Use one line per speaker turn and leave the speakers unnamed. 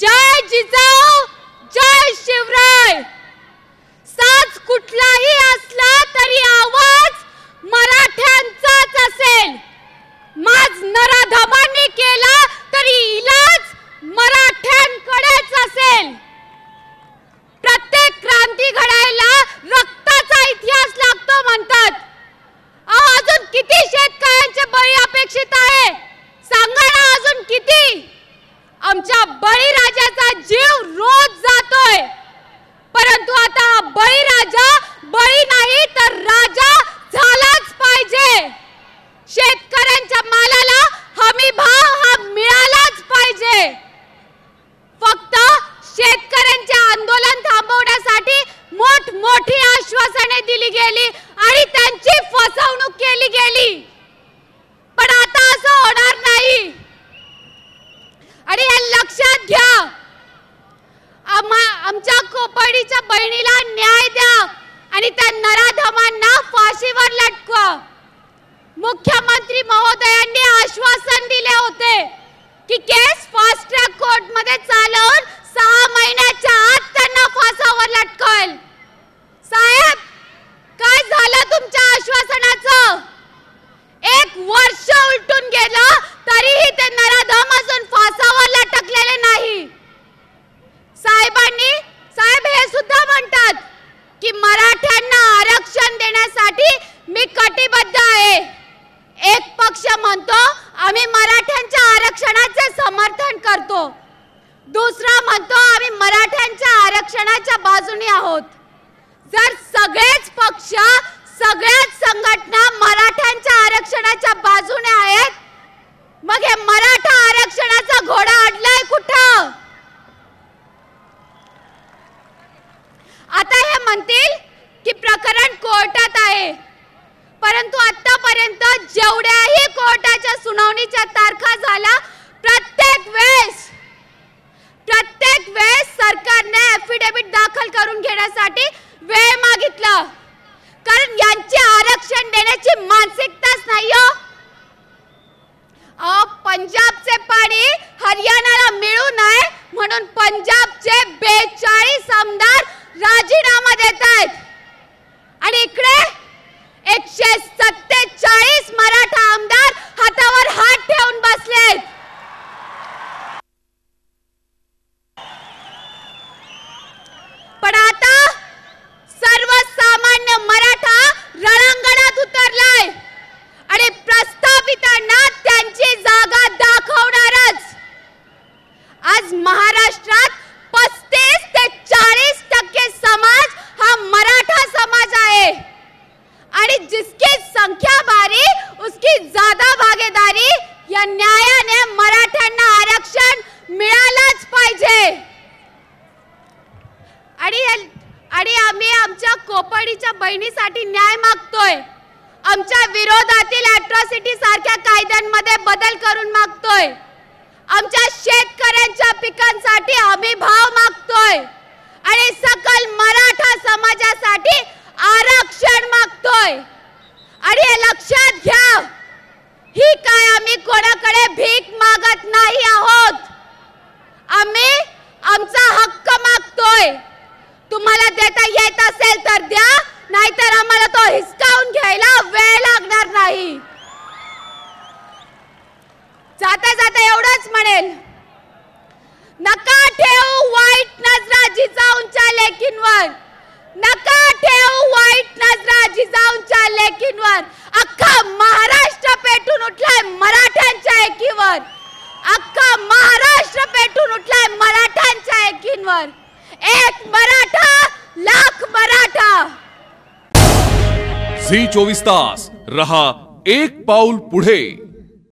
जय जिजाऊ, जय शिवराय। साज कुठलाही असला तरी आवाज मराठ्यांचाच असेल। माज नराधमांनी केला तरी इलाज मराठ्यांकडेच असेल। प्रत्येक क्रांती घडायला रक्ताचा इतिहास लागतो म्हणतात। अजून किती शेतकऱ्यांचे बळी अपेक्षित आहे सांगा ना, अजून किती? आमच्या बळीराजाचा जीव रोज जातोय, परंतु आता बळीराजा बळी नाही तर राजा झालाच पाहिजे। शेतकऱ्यांच्या मालाला हमी भाव हा मिळालाच पाहिजे। फक्त शेतकऱ्यांचे आंदोलन थांबवण्यासाठी मोठमोठी आश्वासने दिली गेली आणि त्यांची फसवणूक केली गेली, पण आता असं होणार नाही। आणि हे लक्षात घ्या, आमच्या कोपर्डीच्या बहिणीला न्याय द्या आणि त्या नराधमांना फाशीवर लटकवा। मुख्यमंत्री महोदयांनी आश्वासन दिले होते की केस फास्ट ट्रॅक कोर्ट मध्ये चालवून 6 महिन्याच्या आत त्यांना फासावर लटकवेल। साहेब, काय झालं तुमच्या आश्वासनाचं? 1 वर्ष उलटून गेलं तरीही ते नराधम अजून फासावर लटकलेले नाही। साहेब हे सुद्धा म्हणतात की मराठ्यांना आरक्षण देण्यासाठी मी कटिबद्ध आहे। एक पक्ष म्हणतो आम्ही मराठ्यांच्या आरक्षणाचे समर्थन करतो, दुसरा म्हणतो आम्ही मराठ्यांच्या आरक्षणाच्या बाजूने आहोत। जर सगळेच पक्ष, सगळ्याच संघटना मराठ्यांच्या आरक्षणाच्या बाजूने आहेत, मग हे मराठा आरक्षणाचा घोडा अडलाय कुठं? आता हे म्हणतील की प्रकरण कोर्टात आहे, परंतु आतापर्यंत जेवढ्याही कोर्टाच्या सुनावणीच्या तारखा झाल्या प्रत्येक वेळेस सरकारने ॲफिडेव्हिट दाखल करून घेण्यासाठी वेळ मागितला, कारण यांची आरक्षण देण्याची मानसिकताच नाही हो। पंजाबचे पाणी हरियाणाला मिळू नये म्हणून पंजाबचे 42 आमदार राजीनामा देत आहेत आणि इकडे 147 मराठा आमदार हातावर हात ठेवून बसलेत। पण आता सर्वसामान्य मराठा रणांगणात उतरलाय आणि प्रस्थापितांना त्यांची जागा दाखवणारच। आज महाराष्ट्रात 35 ते 40% समाज हा मराठा समाज आहे आणि जिसकी संख्या भारी उसकी ज्यादा भागीदारी। या न्यायाने मराठ्यांना आरक्षण मिळालंच पाहिजे आणि आम्ही आमच्या कोपर्डीच्या बहिणीसाठी न्याय मागतोय। आमच्या विरोधातील अॅट्रॉसिटी सारख्या कायद्यांमध्ये बदल करून मागतोय। आमच्या शेतकऱ्यांच्या पिकांसाठी हमी भाव मागतोय आणि सकल मराठा समाजासाठी आरक्षण मागतोय। आणि हे लक्षात घ्या, ही काय आम्ही कोणाकडे भीक मागत नाही आहोत, आम्ही आमचा हक्क मागतोय। तुम्हाला देता येत असेल तर द्या, नाहीतर आम्हाला तो हिसकावून घ्यायला वेळ लागणार नाही। जाता जाता एवढंच म्हणेल, नका ठेवू वाईट नजरा जिजाऊंच्या लेकींवर, नका ठेवू वाईट नजरा जिजाऊंच्या लेकींवर। अख्खा महाराष्ट्र पेटून उठलाय मराठ्यांच्या एकीवर, अख्खा महाराष्ट्र पेटून उठलाय मराठ्यांच्या एकींवर। एक मराठा लाख मराठा।
झी 24 तास रहा एक पाऊल पुढे।